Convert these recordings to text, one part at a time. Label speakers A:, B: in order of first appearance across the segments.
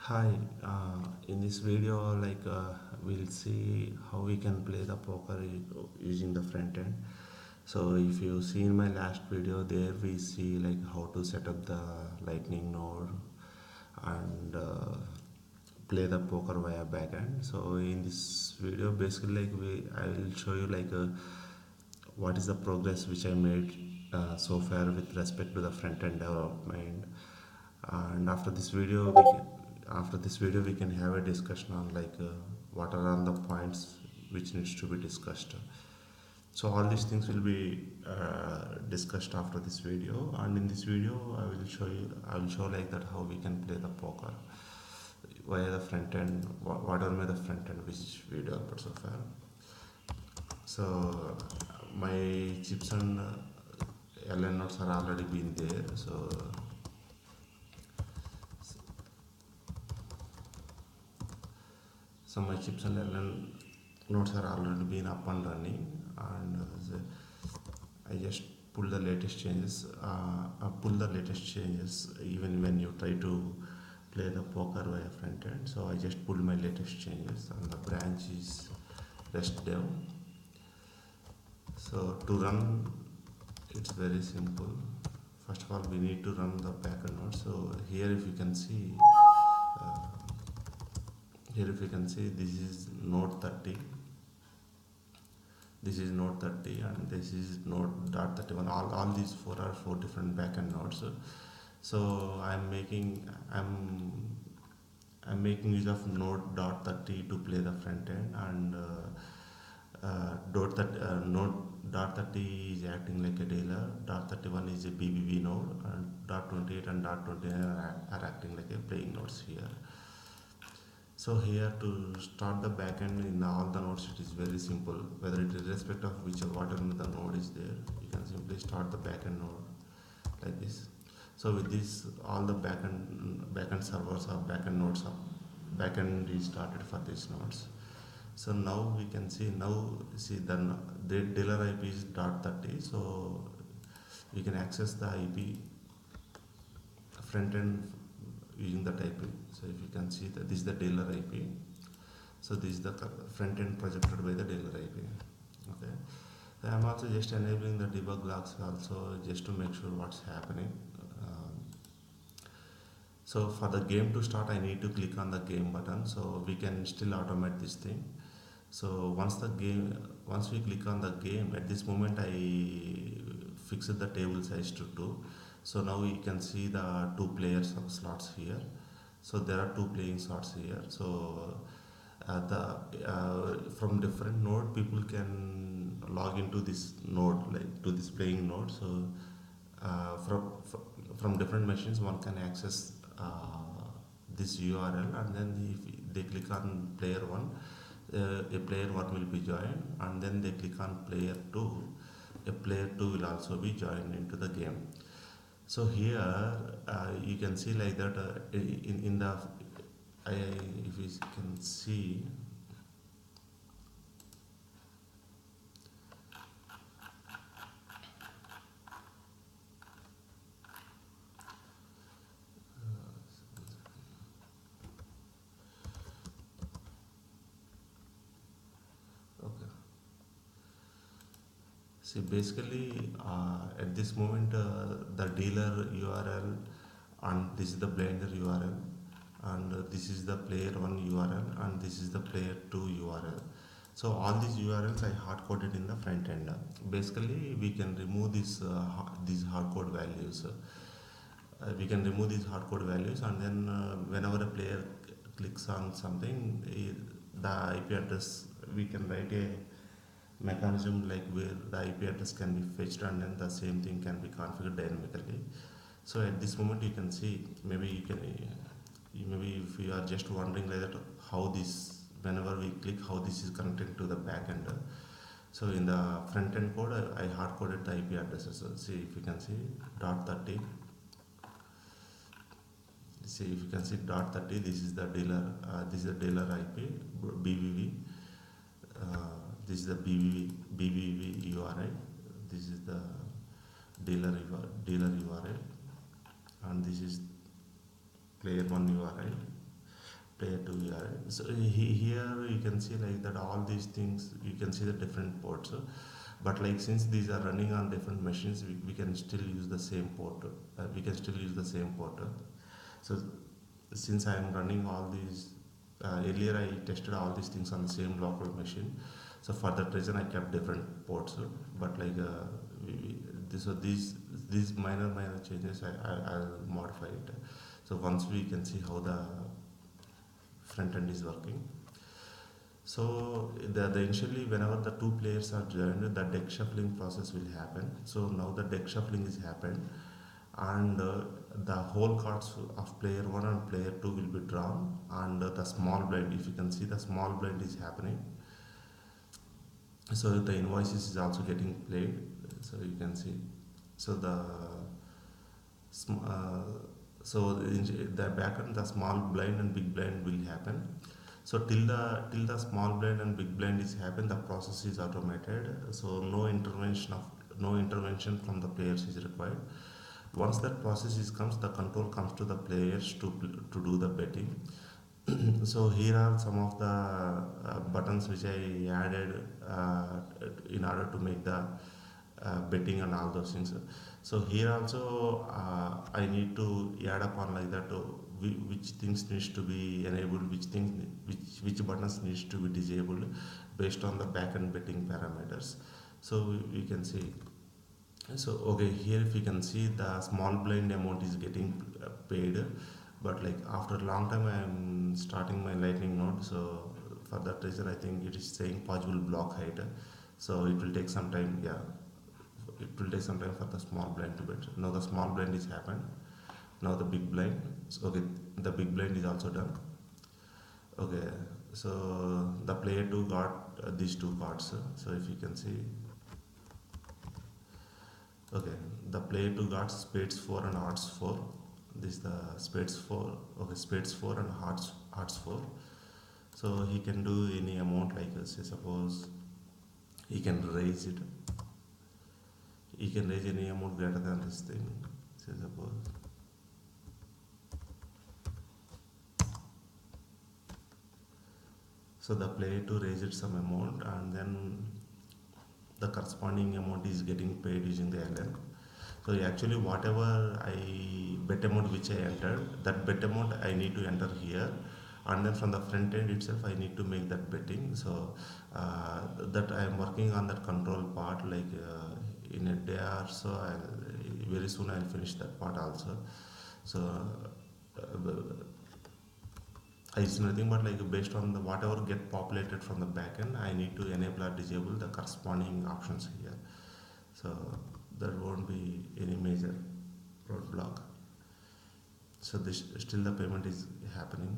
A: Hi, in this video, we'll see how we can play the poker using the front end. So if you see in my last video, there we see like how to set up the lightning node and play the poker via backend. So in this video, basically I will show you what is the progress which I made so far with respect to the front end development. And after this video we can have a discussion on what are all the points which needs to be discussed. So all these things will be discussed after this video, and in this video I will show like that how we can play the poker via the front end, whatever may the front end which we developed so far. So my chips and LN nodes are already been there. So my chips and LN nodes are already been up and running, and I just pull the latest changes. Pull the latest changes even when you try to play the poker via front end. So I just pull my latest changes, and the branch is rest dev. So to run, it's very simple. First of all, we need to run the backend node. So here, if you can see, uh, this is node 30. This is node 30, and this is node dot 31. All these four are four different backend nodes. So I'm making use of node dot 30 to play the front end, and node dot 30 is acting like a dealer. Dot 31 is a BBB node, and dot 28 and dot 29 are acting like a playing nodes here. So here to start the backend in all the nodes, it is very simple. Whether it is irrespective of whatever the node is there, you can simply start the backend node like this. So with this, all the backend servers or backend nodes are backend is started for these nodes. So now we can see the dealer IP is dot 30. So we can access the IP front end using that IP. So if you can see that this is the dealer IP. So this is the front end projected by the dealer IP. Okay. So I'm also just enabling the debug logs also just to make sure what's happening. So for the game to start, I need to click on the game button. So we can still automate this thing. So once we click on the game, at this moment I fixed the table size to 2. So now you can see the two players slots here. So there are two playing slots here. So the from different node, people can log into this node, like to this playing node. So uh, from from different machines, one can access this URL, and then if they click on player one, a player one will be joined, and then they click on player two, a player two will also be joined into the game. So here you can see like that in the if you can see. Okay. See, basically, at this moment, the dealer URL, and this is the blender URL, and this is the player one URL, and this is the player two URL. So all these URLs I hard coded in the front end. Basically, we can remove these hard code values. And then whenever a player clicks on something, the IP address, we can write a mechanism like where the IP address can be fetched, and then the same thing can be configured dynamically. So at this moment you can see, maybe if you are just wondering like that how this, whenever we click, how this is connected to the back end. So in the front end code, I hard coded the IP addresses. So see if you can see dot 30. See if you can see dot 30. This is the dealer IP BBV. This is the BBV URI. This is the dealer URI, and this is player one URI. player 2 here. So here you can see like that all these things you can see the different ports. But like since these are running on different machines, we can still use the same port. We can still use the same port. So since I am running all these, earlier I tested all these things on the same local machine. So for that reason I kept different ports. But like so these minor changes I'll modify it. So once we can see how the front end is working. So the initially whenever the two players are joined, the deck shuffling process will happen. So now the deck shuffling is happened, and the whole cards of player 1 and player 2 will be drawn, and the small blind, if you can see the small blind is happening. So the invoices is also getting played, so you can see. So sm- uh, the back end, the small blind and big blind will happen. So till the small blind and big blind is happen, the process is automated. So no intervention from the players is required. Once that process is comes, the control comes to the players to do the betting. So here are some of the buttons which I added in order to make the betting and all those things. So here also I need to add upon like that which things needs to be enabled, which buttons needs to be disabled based on the backend betting parameters. So we can see. So okay, here if you can see the small blind amount is getting paid, but like after a long time I am starting my lightning node. So for that reason I think it is saying possible block height. So it will take some time. Yeah, it will take some time for the small blind to bet. Now the small blind is happened. Now the big blind. So, okay, the big blind is also done. Okay, so the player 2 got these two cards. So if you can see, okay, the player 2 got spades 4 and hearts 4. This is the spades 4. Okay, spades 4 and hearts 4. So he can do any amount, like say suppose he can raise it. He can raise any amount greater than this thing. Say suppose. So the player to raise it some amount, and then the corresponding amount is getting paid using the LN. So actually whatever I bet amount which I entered, that bet amount I need to enter here, and then from the front end itself I need to make that betting. So that I am working on that control part, like in a day or so. Very soon I'll finish that part also. So it's nothing but like based on the whatever get populated from the backend, I need to enable or disable the corresponding options here. So there won't be any major roadblock. So this still the payment is happening.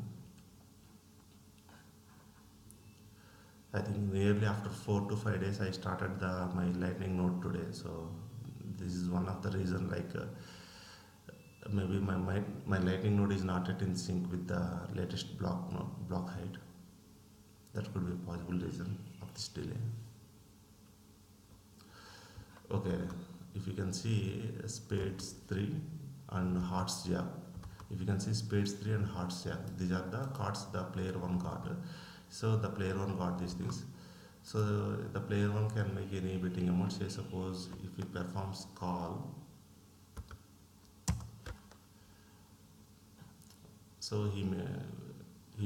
A: I think nearly after 4 to 5 days I started my lightning node today. So this is one of the reason, like maybe my lightning node is not yet in sync with the latest block height. That could be a possible reason of this delay. Okay, if you can see spades 3 and hearts jack. If you can see spades 3 and hearts jack, these are the cards the player 1 got. So the player 1 got these things. So the player 1 can make any betting amount. Say suppose if he performs call, so he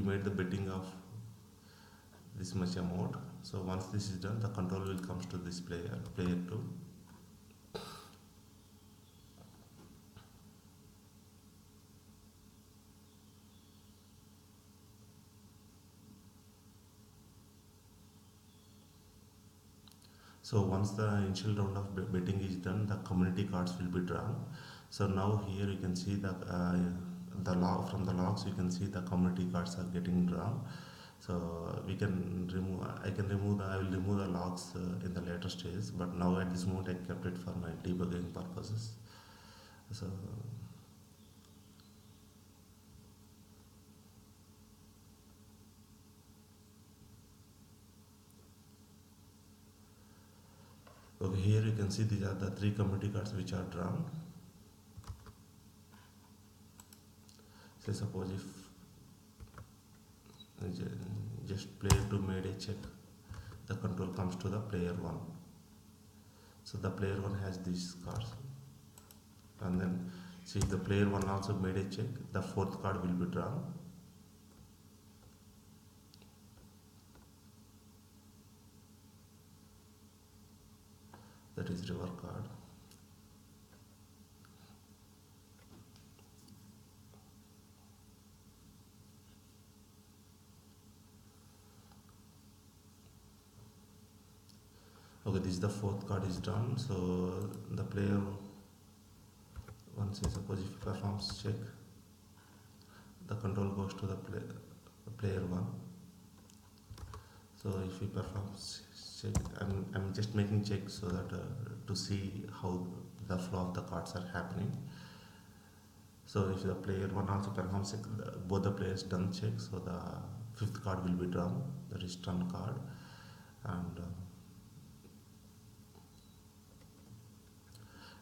A: made the betting of this much amount. So once this is done, the control will comes to this player 2. So once the initial round of betting is done, the community cards will be drawn. So now here you can see the log, from the logs you can see the community cards are getting drawn. So we can remove. I will remove the logs in the later stage. But now at this moment I kept it for my debugging purposes. So okay, here you can see these are the 3 community cards which are drawn. Say suppose if Just player 2 made a check, the control comes to the player 1. So the player 1 has these cards, and then see the player 1 also made a check, the fourth card will be drawn. That is river card. Okay, this is the fourth card is drawn. So the player one, say suppose if he performs check, the control goes to the player 1. So if he performs check, I'm just making check so that to see how the flow of the cards are happening. So if the player 1 also performs check, both the players done check, so the fifth card will be drawn, that is turn card. And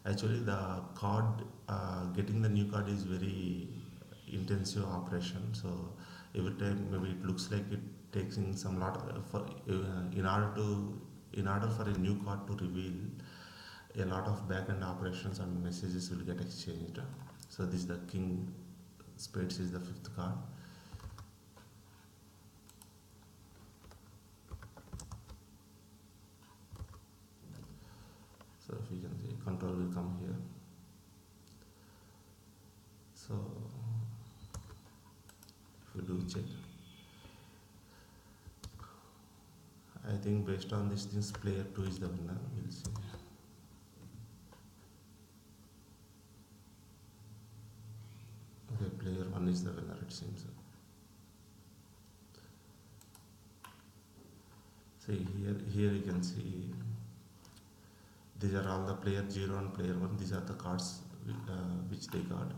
A: actually the card, getting the new card is very intensive operation. So every time maybe it looks like it takes in some lot for in order for a new card to reveal, a lot of back-end operations and messages will get exchanged. So this is the king spades is the fifth card. So if you can see, control will come here. So if we do check, I think based on these things, player 2 is the winner. We'll see. Okay, player 1 is the winner, it seems. See here you can see these are all the player 0 and player 1. These are the cards which they got.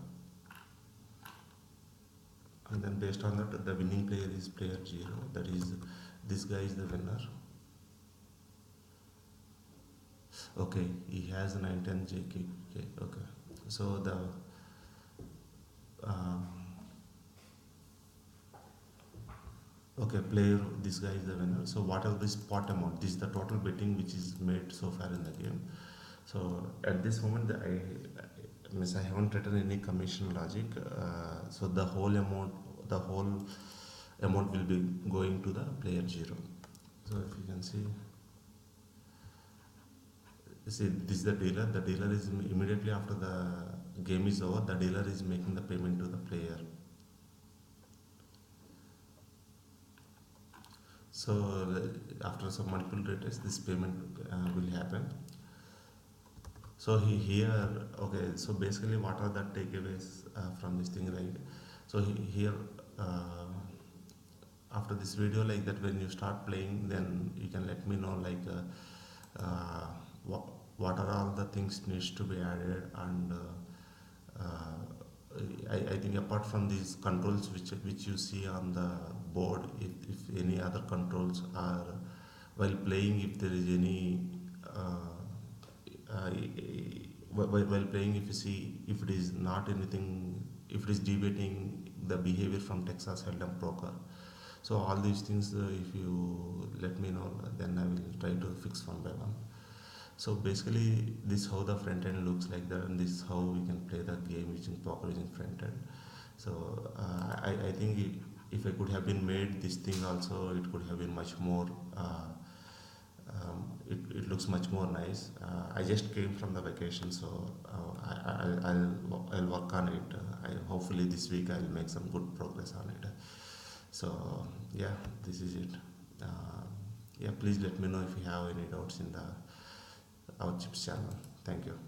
A: And then based on that, the winning player is player 0. That is, this guy is the winner. Okay, he has 9, 10 JK. Okay, so the okay, player, this guy is the winner. So whatever this pot amount, this is the total betting which is made so far in the game. So at this moment, I haven't written any commission logic. So the whole amount will be going to the player 0. So if you can see this is the dealer. The dealer is immediately after the game is over, the dealer is making the payment to the player. So after some multiple retests, this payment will happen. So here, okay, so basically what are the takeaways from this thing, right? So here, after this video, like that, when you start playing, then you can let me know, like what are all the things needs to be added. And I think apart from these controls which you see on the board, if any other controls are while playing, if there is any while playing, if you see if it is not anything, if it is deviating the behavior from Texas Hold'em poker. So all these things, if you let me know, then I will try to fix one by one. So basically, this is how the front end looks like that, and this is how we can play the game using poker using front end. So I think if I could have been made this thing also, it could have been much more. It looks much more nice. I just came from the vacation, so I'll work on it. Hopefully this week I'll make some good progress on it. So yeah, this is it. Yeah, please let me know if you have any doubts in the our chips channel. Thank you.